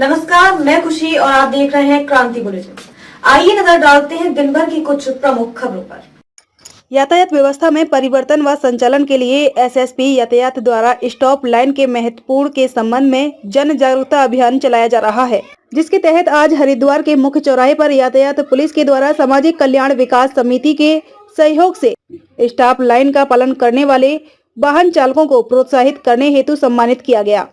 नमस्कार, मैं खुशी और आप देख रहे हैं क्रांति बुलेटिन। आइए नजर डालते हैं दिन भर की कुछ प्रमुख खबरों पर। यातायात व्यवस्था में परिवर्तन व संचालन के लिए एसएसपी यातायात द्वारा स्टॉप लाइन के महत्वपूर्ण के संबंध में जन जागरूकता अभियान चलाया जा रहा है, जिसके तहत आज हरिद्वार के मुख्य चौराहे पर यातायात पुलिस के द्वारा सामाजिक कल्याण विकास समिति के सहयोग से स्टॉप लाइन का पालन करने वाले वाहन चालकों को प्रोत्साहित करने हेतु सम्मानित किया गया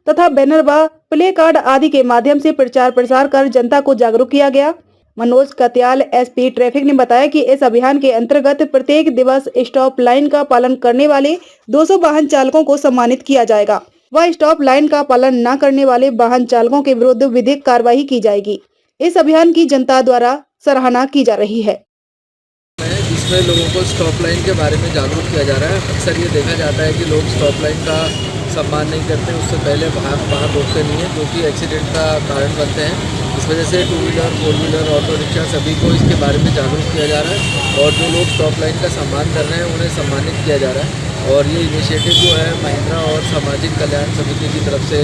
तथा बैनर व प्ले कार्ड आदि के माध्यम से प्रचार प्रसार कर जनता को जागरूक किया गया। मनोज कत्याल एसपी ट्रैफिक ने बताया कि इस अभियान के अंतर्गत प्रत्येक दिवस स्टॉप लाइन का पालन करने वाले 200 वाहन चालकों को सम्मानित किया जाएगा व स्टॉप लाइन का पालन न करने वाले वाहन चालकों के विरुद्ध विधिक कार्रवाई की जाएगी। इस अभियान की जनता द्वारा सराहना की जा रही है, जिसमें लोगों को स्टॉप लाइन के बारे में जागरूक किया जा रहा है। अक्सर ये देखा जाता है कि लोग स्टॉप लाइन का सम्मान नहीं करते, उससे पहले बाहर रोकते नहीं हैं, जो कि एक्सीडेंट का कारण बनते हैं। इस वजह से 2 व्हीलर 4 व्हीलर ऑटो रिक्शा सभी को इसके बारे में जागरूक किया जा रहा है और जो लोग स्टॉप लाइन का सम्मान कर रहे हैं उन्हें सम्मानित किया जा रहा है। और ये इनिशिएटिव जो है महिंद्रा और सामाजिक कल्याण समिति की तरफ से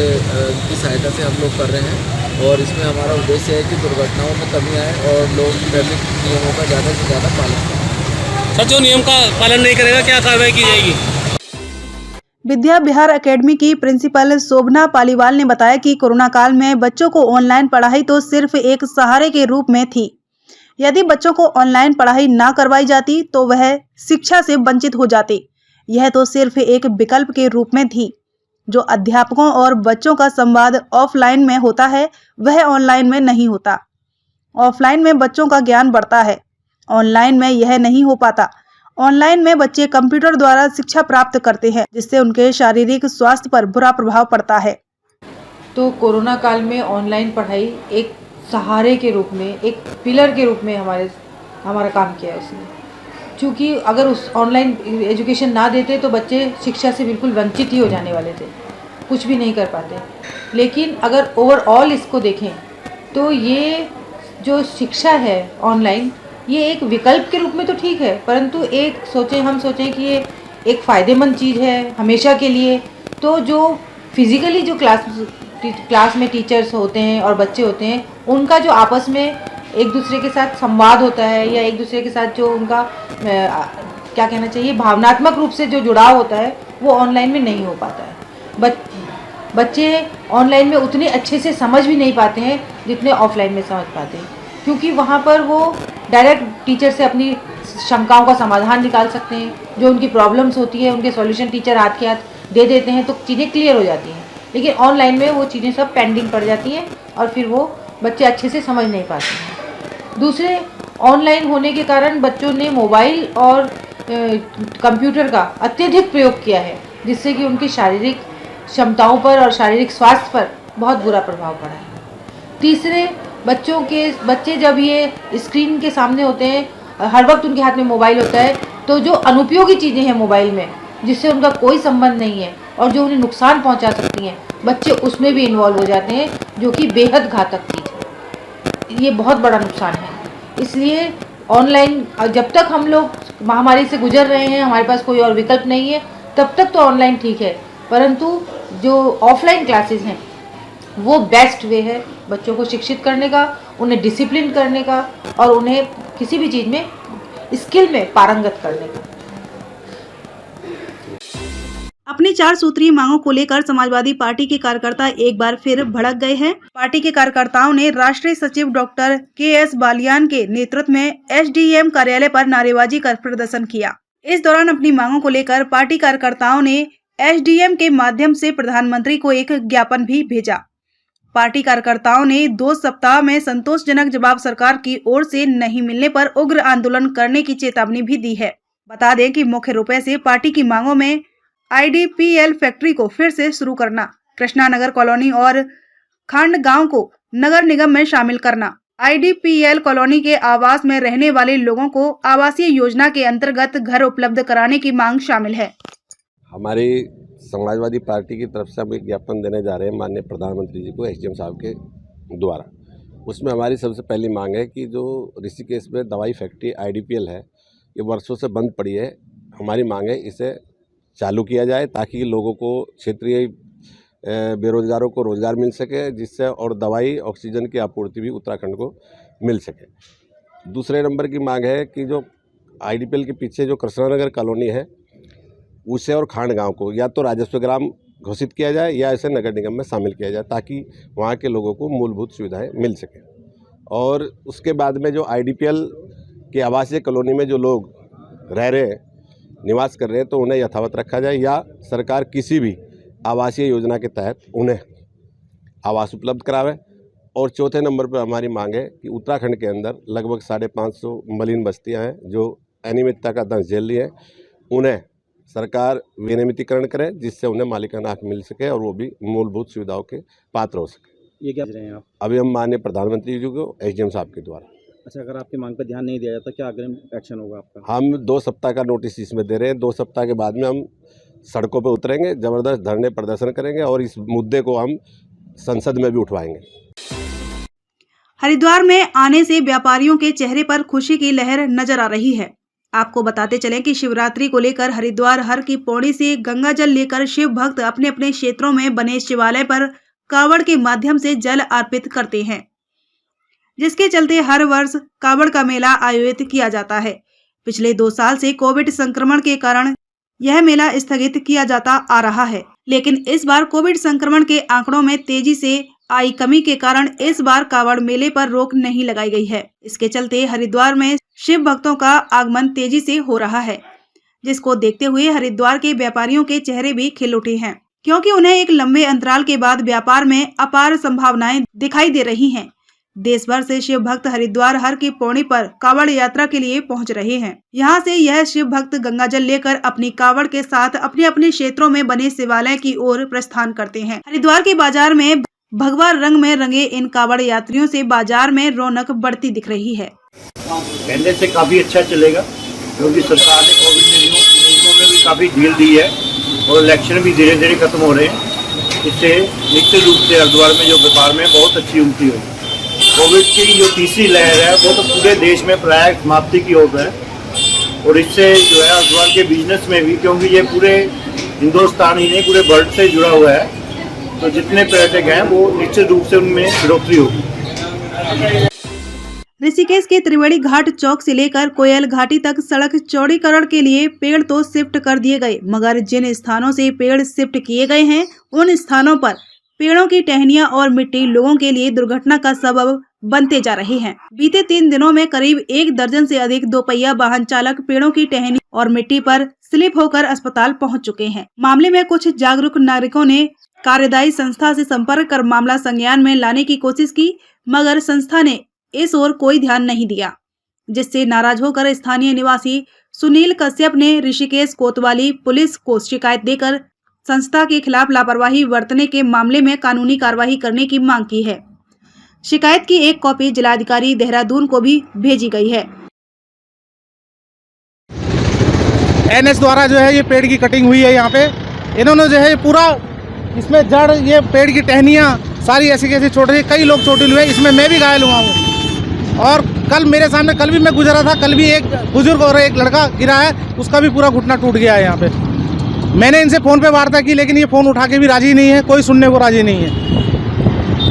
की सहायता से हम लोग कर रहे हैं और इसमें हमारा उद्देश्य है कि दुर्घटनाओं में कमी आए और लोग ट्रैफिक नियमों का ज़्यादा से ज़्यादा पालन करें। सर, जो नियम का पालन नहीं करेगा क्या कार्रवाई की जाएगी? विद्या विहार एकेडमी की प्रिंसिपल शोभना पालीवाल ने बताया कि कोरोना काल में बच्चों को ऑनलाइन पढ़ाई तो सिर्फ एक सहारे के रूप में थी। यदि बच्चों को ऑनलाइन पढ़ाई ना करवाई जाती तो वह शिक्षा से वंचित हो जाते। यह तो सिर्फ एक विकल्प के रूप में थी। जो अध्यापकों और बच्चों का संवाद ऑफलाइन में होता है वह ऑनलाइन में नहीं होता। ऑफलाइन में बच्चों का ज्ञान बढ़ता है, ऑनलाइन में यह नहीं हो पाता। ऑनलाइन में बच्चे कंप्यूटर द्वारा शिक्षा प्राप्त करते हैं, जिससे उनके शारीरिक स्वास्थ्य पर बुरा प्रभाव पड़ता है। तो कोरोना काल में ऑनलाइन पढ़ाई एक सहारे के रूप में, एक पिलर के रूप में हमारा काम किया है उसने। क्योंकि अगर उस ऑनलाइन एजुकेशन ना देते तो बच्चे शिक्षा से बिल्कुल वंचित ही हो जाने वाले थे, कुछ भी नहीं कर पाते। लेकिन अगर ओवरऑल इसको देखें तो ये जो शिक्षा है ऑनलाइन, ये एक विकल्प के रूप में तो ठीक है, परंतु हम सोचें कि ये एक फ़ायदेमंद चीज़ है हमेशा के लिए। तो जो फिज़िकली जो क्लास में टीचर्स होते हैं और बच्चे होते हैं, उनका जो आपस में एक दूसरे के साथ संवाद होता है या एक दूसरे के साथ जो उनका क्या कहना चाहिए भावनात्मक रूप से जो जुड़ाव होता है वो ऑनलाइन में नहीं हो पाता है। बच्चे ऑनलाइन में उतने अच्छे से समझ भी नहीं पाते हैं जितने ऑफलाइन में समझ पाते हैं, क्योंकि वहाँ पर वो डायरेक्ट टीचर से अपनी शंकाओं का समाधान निकाल सकते हैं। जो उनकी प्रॉब्लम्स होती है उनके सॉल्यूशन टीचर हाथ के हाथ दे देते हैं तो चीज़ें क्लियर हो जाती हैं। लेकिन ऑनलाइन में वो चीज़ें सब पेंडिंग पड़ जाती हैं और फिर वो बच्चे अच्छे से समझ नहीं पाते हैं। दूसरे, ऑनलाइन होने के कारण बच्चों ने मोबाइल और कंप्यूटर का अत्यधिक प्रयोग किया है, जिससे कि उनकी शारीरिक क्षमताओं पर और शारीरिक स्वास्थ्य पर बहुत बुरा प्रभाव पड़ा है। तीसरे, बच्चे जब ये स्क्रीन के सामने होते हैं, हर वक्त उनके हाथ में मोबाइल होता है, तो जो अनुपयोगी चीज़ें हैं मोबाइल में जिससे उनका कोई संबंध नहीं है और जो उन्हें नुकसान पहुंचा सकती हैं, बच्चे उसमें भी इन्वॉल्व हो जाते हैं, जो कि बेहद घातक चीज़ है। ये बहुत बड़ा नुकसान है। इसलिए ऑनलाइन जब तक हम लोग महामारी से गुजर रहे हैं, हमारे पास कोई और विकल्प नहीं है, तब तक तो ऑनलाइन ठीक है, परंतु जो ऑफलाइन क्लासेस हैं वो बेस्ट वे है बच्चों को शिक्षित करने का, उन्हें डिसिप्लिन करने का और उन्हें किसी भी चीज़ में स्किल में पारंगत करने का। अपनी 4 सूत्रीय मांगों को लेकर समाजवादी पार्टी के कार्यकर्ता एक बार फिर भड़क गए हैं। पार्टी के कार्यकर्ताओं ने राष्ट्रीय सचिव डॉक्टर के.एस. बालियान के नेतृत्व में एसडीएम कार्यालय पर नारेबाजी कर प्रदर्शन किया। इस दौरान अपनी मांगों को लेकर पार्टी कार्यकर्ताओं ने एसडीएम के माध्यम से प्रधानमंत्री को एक ज्ञापन भी भेजा। पार्टी कार्यकर्ताओं ने 2 सप्ताह में संतोषजनक जवाब सरकार की ओर से नहीं मिलने पर उग्र आंदोलन करने की चेतावनी भी दी है। बता दें कि मुख्य रूप से पार्टी की मांगों में आईडीपीएल फैक्ट्री को फिर से शुरू करना, कृष्णा नगर कॉलोनी और खांड गांव को नगर निगम में शामिल करना, आईडीपीएल कॉलोनी के आवास में रहने वाले लोगों को आवासीय योजना के अंतर्गत घर उपलब्ध कराने की मांग शामिल है। हमारी समाजवादी पार्टी की तरफ से हम एक ज्ञापन देने जा रहे हैं माननीय प्रधानमंत्री जी को एसडीएम साहब के द्वारा। उसमें हमारी सबसे पहली मांग है कि जो ऋषिकेश में दवाई फैक्ट्री आईडीपीएल है, ये वर्षों से बंद पड़ी है। हमारी मांग है इसे चालू किया जाए ताकि लोगों को क्षेत्रीय बेरोजगारों को रोजगार मिल सके, जिससे और दवाई ऑक्सीजन की आपूर्ति भी उत्तराखंड को मिल सके। दूसरे नंबर की मांग है कि जो IDPL के पीछे जो कृष्णानगर कॉलोनी है उसे और खांड गांव को या तो राजस्व ग्राम घोषित किया जाए या इसे नगर निगम में शामिल किया जाए, ताकि वहाँ के लोगों को मूलभूत सुविधाएं मिल सकें। और उसके बाद में जो IDPL के आवासीय कॉलोनी में जो लोग रह रहे हैं, निवास कर रहे हैं, तो उन्हें यथावत रखा जाए या सरकार किसी भी आवासीय योजना के तहत उन्हें आवास उपलब्ध करावे। और चौथे नंबर पर हमारी मांग है कि उत्तराखंड के अंदर लगभग 550 मलिन बस्तियां हैं जो अनियमितता का दंश झेल रही है, उन्हें सरकार विनियमितीकरण करे, जिससे उन्हें मालिकाना हक मिल सके और वो भी मूलभूत सुविधाओं के पात्र हो सके। ये क्या रहे हैं आप? अभी हम माननीय प्रधानमंत्री जी को SDM साहब के द्वारा। अच्छा, अगर आपकी मांग पर ध्यान नहीं दिया जाता क्या अग्रिम एक्शन होगा आपका? हम 2 सप्ताह का नोटिस इसमें दे रहे हैं। 2 सप्ताह के बाद में हम सड़कों पर उतरेंगे, जबरदस्त धरने प्रदर्शन करेंगे और इस मुद्दे को हम संसद में भी उठवाएंगे। हरिद्वार में आने से व्यापारियों के चेहरे पर खुशी की लहर नजर आ रही है। आपको बताते चलें कि शिवरात्रि को लेकर हरिद्वार हर की पौड़ी से गंगा जल लेकर शिव भक्त अपने अपने क्षेत्रों में बने शिवालय पर कावड़ के माध्यम से जल अर्पित करते हैं, जिसके चलते हर वर्ष कावड़ का मेला आयोजित किया जाता है। पिछले 2 साल से कोविड संक्रमण के कारण यह मेला स्थगित किया जाता आ रहा है, लेकिन इस बार कोविड संक्रमण के आंकड़ों में तेजी से आई कमी के कारण इस बार कावड़ मेले पर रोक नहीं लगाई गई है। इसके चलते हरिद्वार में शिव भक्तों का आगमन तेजी से हो रहा है, जिसको देखते हुए हरिद्वार के व्यापारियों के चेहरे भी खिल उठे हैं, क्योंकि उन्हें एक लंबे अंतराल के बाद व्यापार में अपार संभावनाएं दिखाई दे रही हैं। देश भर से शिव भक्त हरिद्वार हर की पौड़ी पर कावड़ यात्रा के लिए पहुंच रहे हैं। यहां से यह शिव भक्त गंगाजल लेकर अपनी कावड़ के साथ अपने अपने क्षेत्रों में बने शिवालय की ओर प्रस्थान करते हैं। हरिद्वार के बाजार में भगवा रंग में रंगे इन कावड़ यात्रियों से बाजार में रौनक बढ़ती दिख रही है। पहले से काफी अच्छा चलेगा, क्योंकि सरकार ने कोविड नियमों में भी काफी ढील दी है और इलेक्शन भी धीरे धीरे खत्म हो रहे हैं। इससे निश्चित रूप से हरिद्वार में जो व्यापार में बहुत अच्छी उन्नति होगी। कोविड की जो तीसरी लहर है वो तो पूरे देश में प्राय समाप्ति की ओर है, और इससे जो है हरिद्वार के बिजनेस में भी, क्योंकि ये पूरे हिंदुस्तान ही नहीं पूरे वर्ल्ड से जुड़ा हुआ है, तो जितने पर्यटक हैं वो निश्चित रूप से उनमें बढ़ोतरी होगी। ऋषिकेश के त्रिवेणी घाट चौक से लेकर कोयल घाटी तक सड़क चौड़ीकरण के लिए पेड़ तो शिफ्ट कर दिए गए, मगर जिन स्थानों से पेड़ शिफ्ट किए गए हैं उन स्थानों पर पेड़ों की टहनियां और मिट्टी लोगों के लिए दुर्घटना का सबब बनते जा रहे हैं। बीते 3 दिनों में करीब 1 दर्जन से अधिक 2 पहिया वाहन चालक पेड़ों की टहनी और मिट्टी पर स्लिप होकर अस्पताल पहुंच चुके हैं। मामले में कुछ जागरूक नागरिकों ने कार्यदायी संस्था से संपर्क कर मामला संज्ञान में लाने की कोशिश की, मगर संस्था ने इस ओर कोई ध्यान नहीं दिया, जिससे नाराज होकर स्थानीय निवासी सुनील कश्यप ने ऋषिकेश कोतवाली पुलिस को शिकायत देकर संस्था के खिलाफ लापरवाही बरतने के मामले में कानूनी कार्रवाई करने की मांग की है। शिकायत की एक कॉपी जिलाधिकारी देहरादून को भी भेजी गई है। NS द्वारा जो है ये पेड़ की कटिंग हुई है। यहाँ पे इन्होंने जो है पूरा इसमें जड़, ये पेड़ की टहनियाँ सारी ऐसी कैसी छोड़ रही है, कई लोग चोटिल हुए, इसमें मैं भी घायल हुआ हूँ। और कल मेरे सामने, कल भी मैं गुजरा था, कल भी एक बुजुर्ग और एक लड़का गिरा है, उसका भी पूरा घुटना टूट गया है। यहाँ पे मैंने इनसे फ़ोन पे वार्ता की, लेकिन ये फ़ोन उठा के भी राजी नहीं है, कोई सुनने को राजी नहीं है।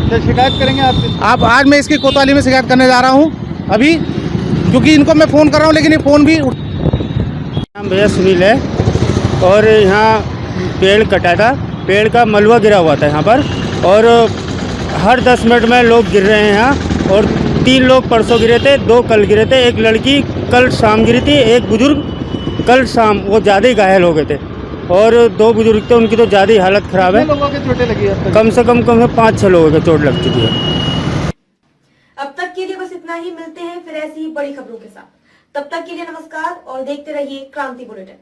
तो शिकायत करेंगे आप? आज मैं इसकी कोतवाली में शिकायत करने जा रहा हूँ अभी, क्योंकि इनको मैं फ़ोन कर रहा हूँ लेकिन ये फ़ोन भी नाम भैया सुनील है, और यहाँ पेड़ कटा था, पेड़ का मलबा गिरा हुआ था यहाँ पर, और हर 10 मिनट में लोग गिर रहे हैं यहाँ। और 3 लोग परसों गिरे थे, 2 कल गिरे थे, एक लड़की कल शाम गिरी थी, एक बुजुर्ग कल शाम, वो ज़्यादा ही घायल हो गए थे, और 2 बुजुर्ग थे, उनकी तो ज़्यादा ही हालत ख़राब है। लोगों की चोटें लगी है? कम से कम 5-6 लोगों की चोट लग चुकी है। अब तक के लिए बस इतना ही। मिलते हैं फिर ऐसी ही बड़ी खबरों के साथ। तब तक के लिए नमस्कार और देखते रहिए क्रांति बुलेटिन।